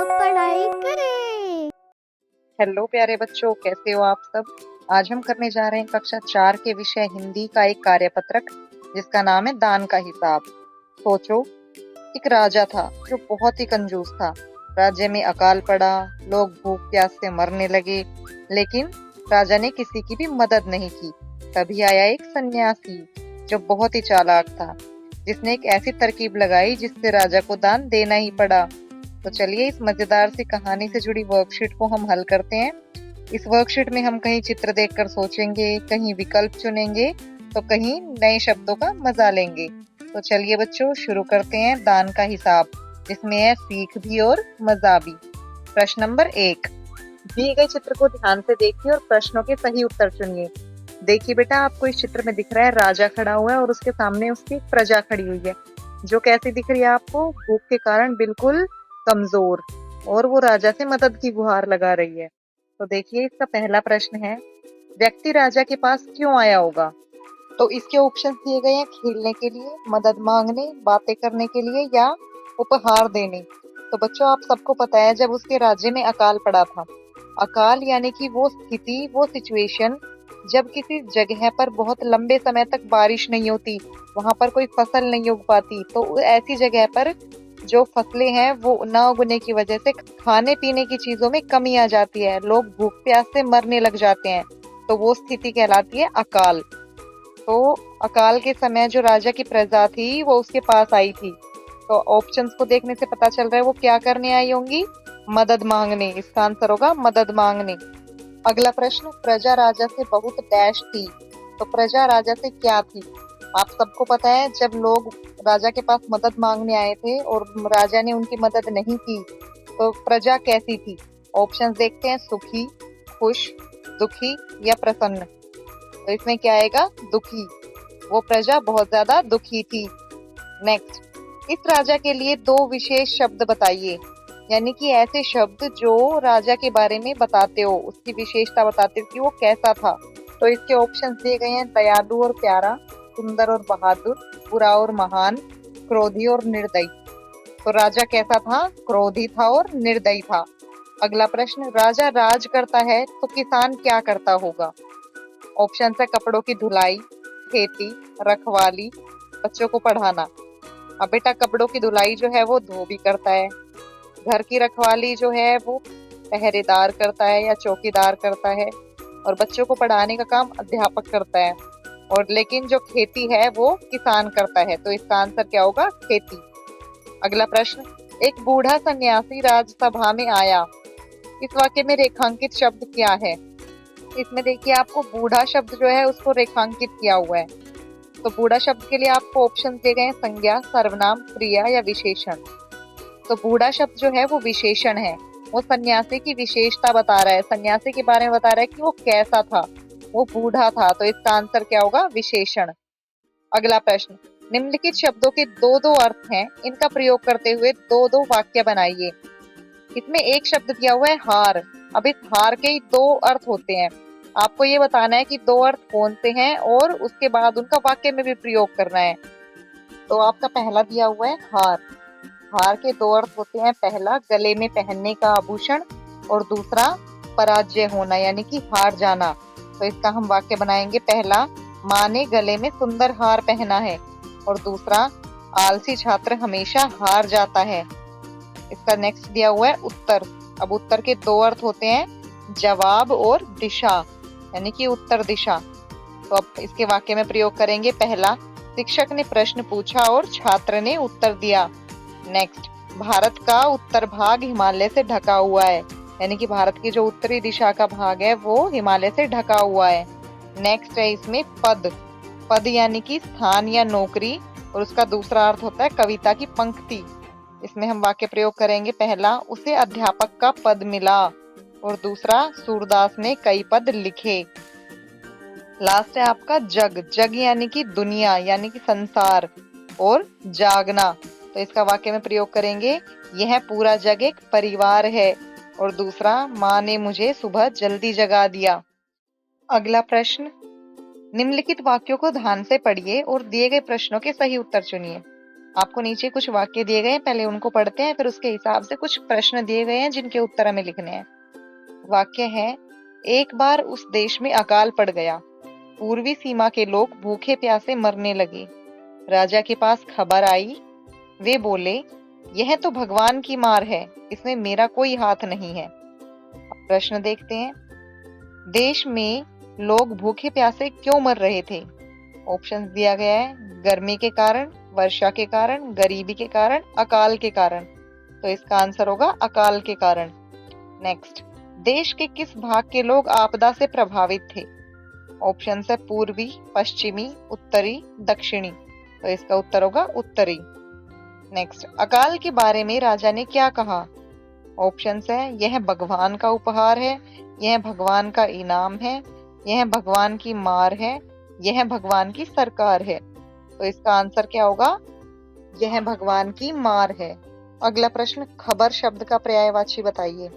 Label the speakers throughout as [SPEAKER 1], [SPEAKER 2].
[SPEAKER 1] पढ़ाई करें।
[SPEAKER 2] हेलो प्यारे बच्चों, कैसे हो आप सब। आज हम करने जा रहे हैं कक्षा 4 के विषय हिंदी का एक कार्यपत्रक जिसका नाम है दान का हिसाब। सोचो, एक राजा था जो बहुत ही कंजूस था। राज्य में अकाल पड़ा, लोग भूख प्यास से मरने लगे, लेकिन राजा ने किसी की भी मदद नहीं की। तभी आया एक सन्यासी जो बहुत ही चालाक था, जिसने एक ऐसी तरकीब लगाई जिससे राजा को दान देना ही पड़ा। तो चलिए इस मजेदार सी कहानी से जुड़ी वर्कशीट को हम हल करते हैं। इस वर्कशीट में हम कहीं चित्र देखकर सोचेंगे, कहीं विकल्प चुनेंगे, तो कहीं नए शब्दों का मजा लेंगे। तो चलिए बच्चों, शुरू करते हैं दान का हिसाब, जिसमें है सीख भी और मजा भी। प्रश्न नंबर 1, दिए गए चित्र को ध्यान से देखिए और प्रश्नों के सही उत्तर चुनिए। देखिए बेटा, आपको इस चित्र में दिख रहा है राजा खड़ा हुआ है और उसके सामने उसकी प्रजा खड़ी हुई है, जो कैसी दिख रही है आपको? भूख के कारण बिल्कुल कमजोर, और वो राजा से मदद की गुहार लगा रही है। तो देखिए, इसका पहला प्रश्न है, व्यक्ति राजा के पास क्यों आया होगा? तो इसके ऑप्शन दिए गए हैं, खेलने के लिए, मदद मांगने, बातें करने के लिए, या उपहार देने। तो बच्चों, आप सबको पता है जब उसके राज्य में अकाल पड़ा था। अकाल यानी कि वो स्थिति, वो सिचुएशन जब किसी जगह पर बहुत लंबे समय तक बारिश नहीं होती, वहां पर कोई फसल नहीं उग पाती, तो ऐसी जगह पर जो फसलें हैं वो न उगने की वजह से खाने पीने की चीजों में कमी आ जाती है, लोग भूख प्यास से मरने लग जाते हैं। तो वो स्थिति कहलाती है अकाल। तो अकाल के समय जो राजा की प्रजा थी वो उसके पास आई थी। तो ऑप्शंस को देखने से पता चल रहा है वो क्या करने आई होंगी? मदद मांगने। इसका आंसर होगा मदद मांगने। अगला प्रश्न, प्रजा राजा से बहुत डैश थी। तो प्रजा राजा से क्या थी? आप सबको पता है जब लोग राजा के पास मदद मांगने आए थे और राजा ने उनकी मदद नहीं की, तो प्रजा कैसी थी? ऑप्शंस देखते हैं, सुखी, खुश, दुखी या प्रसन्न। तो इसमें क्या आएगा? दुखी। वो प्रजा बहुत ज्यादा दुखी थी। नेक्स्ट, इस राजा के लिए दो विशेष शब्द बताइए, यानी कि ऐसे शब्द जो राजा के बारे में बताते हो, उसकी विशेषता बताते हो कि वो कैसा था। तो इसके ऑप्शंस दिए गए हैं, दयालु और प्यारा, सुंदर और बहादुर, बुरा और महान, क्रोधी और निर्दयी। तो राजा कैसा था? क्रोधी था और निर्दयी था। अगला प्रश्न, राजा राज करता है तो किसान क्या करता होगा? ऑप्शन है, कपड़ों की धुलाई, खेती, रखवाली, बच्चों को पढ़ाना। अब बेटा, कपड़ों की धुलाई जो है वो धोबी करता है, घर की रखवाली जो है वो पहरेदार करता है या चौकीदार करता है, और बच्चों को पढ़ाने का काम अध्यापक करता है, और लेकिन जो खेती है वो किसान करता है। तो इसका आंसर क्या होगा? खेती। अगला प्रश्न, एक बूढ़ा सन्यासी राजसभा में आया, इस वाक्य में रेखांकित शब्द क्या है? इसमें देखिए, आपको बूढ़ा शब्द जो है उसको रेखांकित किया हुआ है। तो बूढ़ा शब्द के लिए आपको ऑप्शन दिए गए हैं, संज्ञा, सर्वनाम, क्रिया या विशेषण। तो बूढ़ा शब्द जो है वो विशेषण है, वो सन्यासी की विशेषता बता रहा है, सन्यासी के बारे में बता रहा है कि वो कैसा था, वो बूढ़ा था। तो इसका आंसर क्या होगा? विशेषण। अगला प्रश्न, निम्नलिखित शब्दों के दो दो अर्थ हैं, इनका प्रयोग करते हुए दो दो वाक्य बनाइए। इसमें एक शब्द दिया हुआ है हार। अब इस हार के ही दो अर्थ होते हैं, आपको ये बताना है कि दो अर्थ कौन से हैं और उसके बाद उनका वाक्य में भी प्रयोग करना है। तो आपका पहला दिया हुआ है हार। हार के दो अर्थ होते हैं, पहला गले में पहनने का आभूषण, और दूसरा पराजय होना यानी कि हार जाना। तो इसका हम वाक्य बनाएंगे, पहला, माँ ने गले में सुंदर हार पहना है, और दूसरा, आलसी छात्र हमेशा हार जाता है। इसका नेक्स्ट दिया हुआ है उत्तर। अब उत्तर के दो अर्थ होते हैं, जवाब और दिशा, यानी कि उत्तर दिशा। तो अब इसके वाक्य में प्रयोग करेंगे, पहला, शिक्षक ने प्रश्न पूछा और छात्र ने उत्तर दिया। नेक्स्ट, भारत का उत्तर भाग हिमालय से ढका हुआ है, यानी कि भारत की जो उत्तरी दिशा का भाग है वो हिमालय से ढका हुआ है। नेक्स्ट है इसमें पद। पद यानी कि स्थान या नौकरी, और उसका दूसरा अर्थ होता है कविता की पंक्ति। इसमें हम वाक्य प्रयोग करेंगे, पहला, उसे अध्यापक का पद मिला, और दूसरा, सूरदास ने कई पद लिखे। लास्ट है आपका जग। जग यानी कि दुनिया, यानी कि संसार, और जागना। तो इसका वाक्य में प्रयोग करेंगे, यह पूरा जग एक परिवार है, और दूसरा, माँ ने मुझे सुबह जल्दी जगा दिया। अगला प्रश्न, निम्नलिखित वाक्यों को ध्यान से पढ़िए और दिए गए प्रश्नों के सही उत्तर चुनिए। आपको नीचे कुछ वाक्य दिए गए हैं, पहले उनको पढ़ते हैं, फिर उसके हिसाब से कुछ प्रश्न दिए गए हैं जिनके उत्तर हमें लिखने हैं। वाक्य है, एक बार उस देश में अकाल पड़ गया, पूर्वी सीमा के लोग भूखे प्यासे मरने लगे। राजा के पास खबर आई, वे बोले, यह तो भगवान की मार है, इसमें मेरा कोई हाथ नहीं है। अब प्रश्न देखते हैं, देश में लोग भूखे प्यासे क्यों मर रहे थे? ऑप्शन दिया गया है, गर्मी के कारण, वर्षा के कारण, गरीबी के कारण, अकाल के कारण। तो इसका आंसर होगा अकाल के कारण। नेक्स्ट, देश के किस भाग के लोग आपदा से प्रभावित थे? ऑप्शन है पूर्वी, पश्चिमी, उत्तरी, दक्षिणी। तो इसका उत्तर होगा उत्तरी। नेक्स्ट, अकाल के बारे में राजा ने क्या कहा? ऑप्शन है, यह भगवान का उपहार है, यह भगवान का इनाम है, यह भगवान की मार है, यह भगवान की सरकार है। तो इसका आंसर क्या होगा? यह भगवान की मार है। अगला प्रश्न, खबर शब्द का पर्यायवाची बताइए।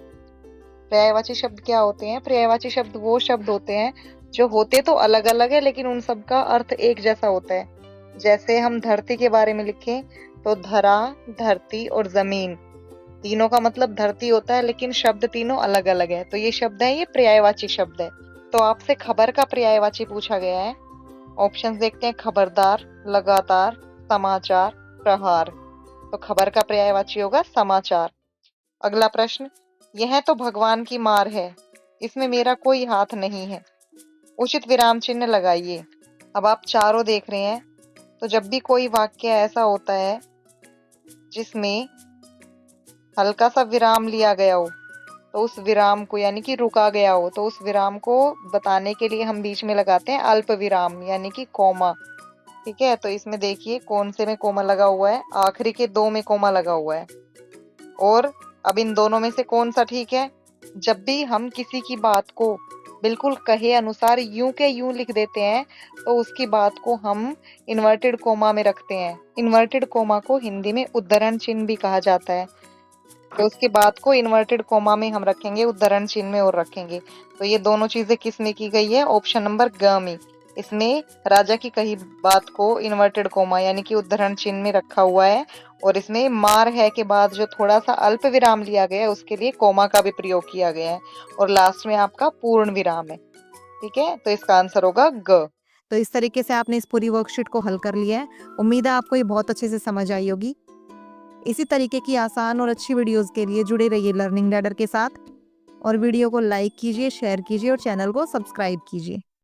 [SPEAKER 2] पर्यायवाची शब्द क्या होते हैं? पर्यायवाची शब्द वो शब्द होते हैं जो होते तो अलग अलग है लेकिन उन सब का अर्थ एक जैसा होता है। जैसे हम धरती के बारे में लिखें तो धरा, धरती और जमीन, तीनों का मतलब धरती होता है लेकिन शब्द तीनों अलग अलग है। तो ये शब्द है, ये पर्यायवाची शब्द है। तो आपसे खबर का पर्यायवाची पूछा गया है। ऑप्शन देखते हैं, खबरदार, लगातार, समाचार, प्रहार। तो खबर का पर्यायवाची होगा समाचार। अगला प्रश्न, यह तो भगवान की मार है, इसमें मेरा कोई हाथ नहीं है। उचित विराम चिन्ह लगाइए। अब आप चारों देख रहे हैं, तो जब भी कोई वाक्य ऐसा होता है जिसमें हल्का सा विराम लिया गया हो, तो उस विराम को यानी कि रुका गया हो, तो उस विराम को बताने के लिए हम बीच में लगाते हैं अल्प विराम यानी कि कोमा। ठीक है, तो इसमें देखिए कौन से में कोमा लगा हुआ है, आखिरी के दो में कोमा लगा हुआ है। और अब इन दोनों में से कौन सा ठीक है? जब भी हम किसी की बात को बिल्कुल कहे अनुसार यूं के यूं लिख देते हैं तो उसकी बात को हम इन्वर्टेड कोमा में रखते हैं। इन्वर्टेड कोमा को हिंदी में उद्धरण चिन्ह भी कहा जाता है। तो उसके बाद को इन्वर्टेड कोमा में हम रखेंगे, उद्धरण चिन्ह में और रखेंगे। तो ये दोनों चीजें किस में की गई है? ऑप्शन नंबर ग में। इसमें राजा की कही बात को इन्वर्टेड कोमा यानी कि उद्धरण चिन्ह में रखा हुआ है, और इसमें मार है के बाद जो थोड़ा सा अल्प विराम लिया गया है उसके लिए कोमा का भी प्रयोग किया गया है, और लास्ट में आपका पूर्ण विराम है। ठीक है, तो इसका आंसर होगा ग।
[SPEAKER 3] तो इस तरीके से आपने इस पूरी वर्कशीट को हल कर लिया है। उम्मीद है आपको ये बहुत अच्छे से समझ आई होगी। इसी तरीके की आसान और अच्छी वीडियोस के लिए जुड़े रहिए लर्निंग लैडर के साथ, और वीडियो को लाइक कीजिए, शेयर कीजिए और चैनल को सब्सक्राइब कीजिए।